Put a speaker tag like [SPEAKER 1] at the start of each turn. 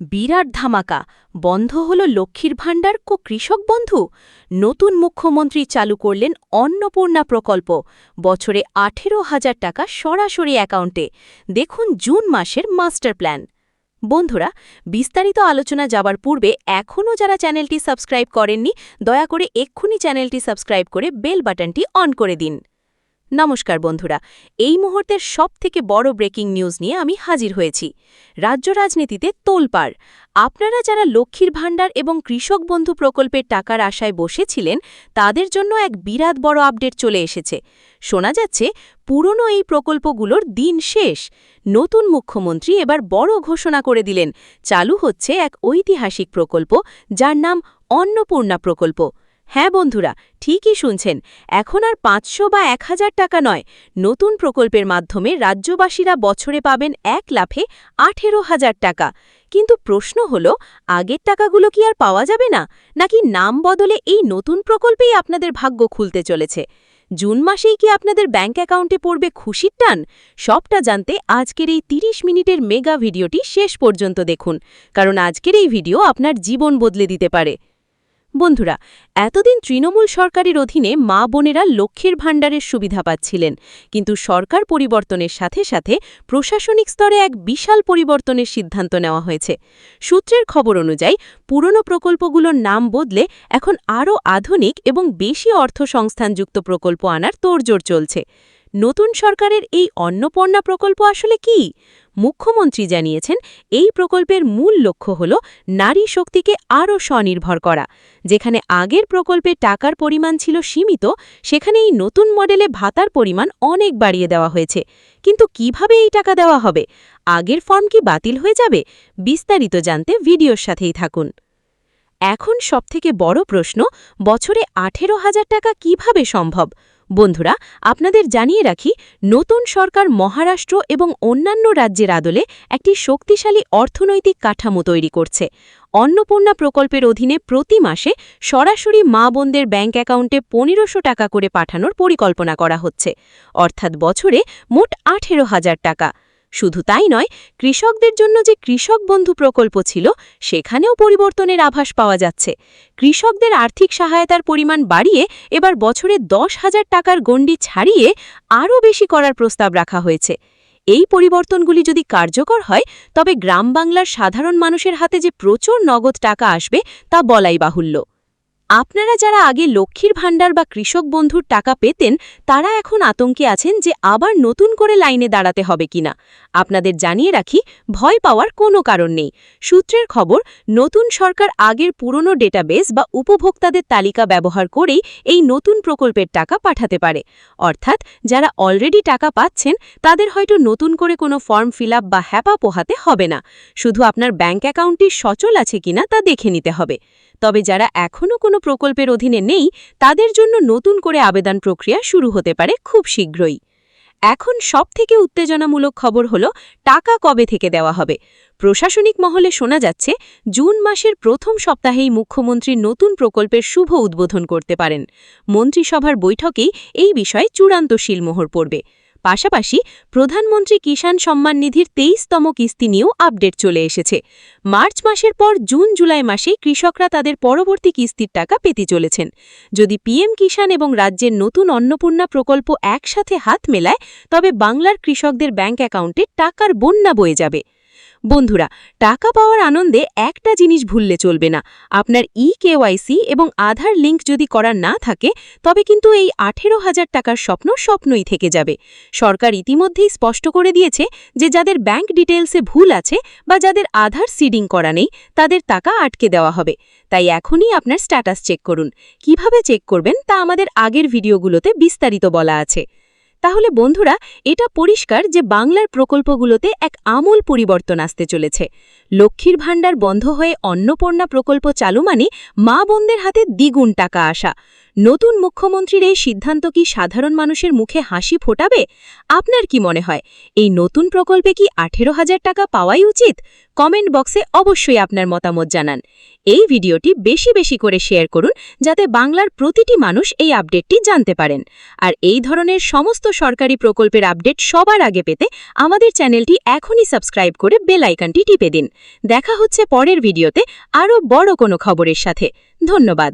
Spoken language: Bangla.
[SPEAKER 1] বিরাট ধামাকা বন্ধ হল লক্ষ্মীর ভাণ্ডার ও কৃষক বন্ধু। নতুন মুখ্যমন্ত্রী চালু করলেন অন্নপূর্ণা প্রকল্প। বছরে ১৮,০০০ টাকা সরাসরি অ্যাকাউন্টে। দেখুন জুন মাসের মাস্টার প্ল্যান। বন্ধুরা, বিস্তারিত আলোচনা যাবার পূর্বে এখনও যারা চ্যানেলটি সাবস্ক্রাইব করেননি, দয়া করে এক্ষুনি চ্যানেলটি সাবস্ক্রাইব করে বেল বাটনটি অন করে দিন। নমস্কার বন্ধুরা, এই মুহূর্তের সবথেকে বড় ব্রেকিং নিউজ নিয়ে আমি হাজির হয়েছি। রাজ্য রাজনীতিতে তোলপাড়। আপনারা যারা লক্ষ্মীর ভাণ্ডার এবং কৃষক বন্ধু প্রকল্পের টাকার আশায় বসেছিলেন, তাদের জন্য এক বিরাট বড় আপডেট চলে এসেছে। শোনা যাচ্ছে পুরনো এই প্রকল্পগুলোর দিন শেষ। নতুন মুখ্যমন্ত্রী এবার বড় ঘোষণা করে দিলেন, চালু হচ্ছে এক ঐতিহাসিক প্রকল্প, যার নাম অন্নপূর্ণা প্রকল্প। হ্যাঁ বন্ধুরা, ঠিকই শুনছেন, এখন আর ৫০০ বা ১,০০০ টাকা নয়। নতুন প্রকল্পের মাধ্যমে রাজ্যবাসীরা বছরে পাবেন এক লাফে ১৮,০০০ টাকা। কিন্তু প্রশ্ন হল, আগের টাকাগুলো কি আর পাওয়া যাবে না, নাকি নাম বদলে এই নতুন প্রকল্পেই আপনাদের ভাগ্য খুলতে চলেছে? জুন মাসেই কি আপনাদের ব্যাংক অ্যাকাউন্টে পড়বে খুশির টান? সবটা জানতে আজকের এই ৩০ মিনিটের মেগা ভিডিওটি শেষ পর্যন্ত দেখুন, কারণ আজকের এই ভিডিও আপনার জীবন বদলে দিতে পারে। বন্ধুরা, এতদিন তৃণমূল সরকারের অধীনে মা বোনেরা লক্ষ্মীর ভাণ্ডারের সুবিধা পাচ্ছিলেন, কিন্তু সরকার পরিবর্তনের সাথে সাথে প্রশাসনিক স্তরে এক বিশাল পরিবর্তনের সিদ্ধান্ত নেওয়া হয়েছে। সূত্রের খবর অনুযায়ী পুরনো প্রকল্পগুলোর নাম বদলে এখন আরও আধুনিক এবং বেশি অর্থসংস্থানযুক্ত প্রকল্প আনার তোড়জোড় চলছে। নতুন সরকারের এই অন্নপূর্ণা প্রকল্প আসলে কি? মুখ্যমন্ত্রী জানিয়েছেন, এই প্রকল্পের মূল লক্ষ্য হল নারী শক্তিকে আরও স্বনির্ভর করা। যেখানে আগের প্রকল্পে টাকার পরিমাণ ছিল সীমিত, সেখানে এই নতুন মডেলে ভাতার পরিমাণ অনেক বাড়িয়ে দেওয়া হয়েছে। কিন্তু কিভাবে এই টাকা দেওয়া হবে? আগের ফর্ম কি বাতিল হয়ে যাবে? বিস্তারিত জানতে ভিডিওর সাথেই থাকুন। এখন সবথেকে বড় প্রশ্ন, বছরে ১৮,০০০ টাকা কিভাবে সম্ভব? বন্ধুরা, আপনাদের জানিয়ে রাখি, নতুন সরকার মহারাষ্ট্র এবং অন্যান্য রাজ্যের আদলে একটি শক্তিশালী অর্থনৈতিক কাঠামো তৈরি করছে। অন্নপূর্ণা প্রকল্পের অধীনে প্রতি মাসে সরাসরি মা বোনদের ব্যাংক অ্যাকাউন্টে ১৫০০ টাকা করে পাঠানোর পরিকল্পনা করা হচ্ছে, অর্থাৎ বছরে মোট ১৮,০০০ টাকা। শুধু তাই নয়, কৃষকদের জন্য যে কৃষক বন্ধু প্রকল্প ছিল, সেখানেও পরিবর্তনের আভাস পাওয়া যাচ্ছে। কৃষকদের আর্থিক সহায়তার পরিমাণ বাড়িয়ে এবার বছরে ১০,০০০ টাকার গণ্ডি ছাড়িয়ে আরও বেশি করার প্রস্তাব রাখা হয়েছে। এই পরিবর্তনগুলি যদি কার্যকর হয়, তবে গ্রাম বাংলার সাধারণ মানুষের হাতে যে প্রচুর নগদ টাকা আসবে, তা বলাই বাহুল্য। আপনারা যারা আগে লক্ষ্মীর ভাণ্ডার বা কৃষক বন্ধুর টাকা পেতেন, তারা এখন আতঙ্কে আছেন যে আবার নতুন করে লাইনে দাঁড়াতে হবে কিনা। আপনাদের জানিয়ে রাখি, ভয় পাওয়ার কোনো কারণ নেই। সূত্রের খবর, নতুন সরকার আগের পুরনো ডেটাবেস বা উপভোক্তাদের তালিকা ব্যবহার করেই এই নতুন প্রকল্পের টাকা পাঠাতে পারে। অর্থাৎ যারা অলরেডি টাকা পাচ্ছেন, তাদের হয়তো নতুন করে কোনো ফর্ম ফিল আপ বা হ্যাপা পোহাতে হবে না। শুধু আপনার ব্যাংক অ্যাকাউন্টটি সচল আছে কিনা তা দেখে নিতে হবে। তবে যারা এখনও কোনো প্রকল্পের অধীনে নেই, তাদের জন্য নতুন করে আবেদন প্রক্রিয়া শুরু হতে পারে খুব শীঘ্রই। এখন সবথেকে উত্তেজনামূলক খবর হল, টাকা কবে থেকে দেওয়া হবে। প্রশাসনিক মহলে শোনা যাচ্ছে, জুন মাসের প্রথম সপ্তাহেই মুখ্যমন্ত্রী নতুন প্রকল্পের শুভ উদ্বোধন করতে পারেন। মন্ত্রিসভার বৈঠকেই এই বিষয়ে চূড়ান্ত সিলমোহর পড়বে। পাশাপাশি প্রধানমন্ত্রী কিষাণ সম্মান নিধির ২৩তম কিস্তি নিয়েও আপডেট চলে এসেছে। মার্চ মাসের পর জুন জুলাই মাসে কৃষকরা তাদের পরবর্তী কিস্তির টাকা পেতে চলেছেন। যদি পিএম কিষাণ এবং রাজ্যের নতুন অন্নপূর্ণা প্রকল্প একসাথে হাত মেলায়, তবে বাংলার কৃষকদের ব্যাংক অ্যাকাউন্টে টাকার বন্যা বয়ে যাবে। বন্ধুরা, টাকা পাওয়ার আনন্দে একটা জিনিস ভুললে চলবে না। আপনার ইকেওয়াইসি এবং আধার লিঙ্ক যদি করা না থাকে, তবে কিন্তু এই ১৮,০০০ টাকার স্বপ্ন স্বপ্নই থেকে যাবে। সরকার ইতিমধ্যেই স্পষ্ট করে দিয়েছে যে যাদের ব্যাংক ডিটেলসে ভুল আছে বা যাদের আধার সিডিং করা নেই, তাদের টাকা আটকে দেওয়া হবে। তাই এখনই আপনার স্ট্যাটাস চেক করুন। কিভাবে চেক করবেন তা আমাদের আগের ভিডিওগুলোতে বিস্তারিত বলা আছে। তাহলে বন্ধুরা, এটা পরিষ্কার যে বাংলার প্রকল্পগুলোতে এক আমূল পরিবর্তন আসতে চলেছে। লক্ষ্মীর ভাণ্ডার বন্ধ হয়ে অন্নপূর্ণা প্রকল্প চালু মানে মা বোনদের হাতে দ্বিগুণ টাকা আসা। নতুন মুখ্যমন্ত্রীর এই সিদ্ধান্ত কি সাধারণ মানুষের মুখে হাসি ফোটাবে? আপনার কি মনে হয়, এই নতুন প্রকল্পে কি ১৮,০০০ টাকা পাওয়াই উচিত? কমেন্ট বক্সে অবশ্যই আপনার মতামত জানান। এই ভিডিওটি বেশি বেশি করে শেয়ার করুন যাতে বাংলার প্রতিটি মানুষ এই আপডেটটি জানতে পারেন। আর এই ধরনের সমস্ত সরকারি প্রকল্পের আপডেট সবার আগে পেতে আমাদের চ্যানেলটি এখনই সাবস্ক্রাইব করে বেল আইকনটি টিপে দিন। দেখা হচ্ছে পরের ভিডিওতে আরও বড় কোনো খবরের সাথে। ধন্যবাদ।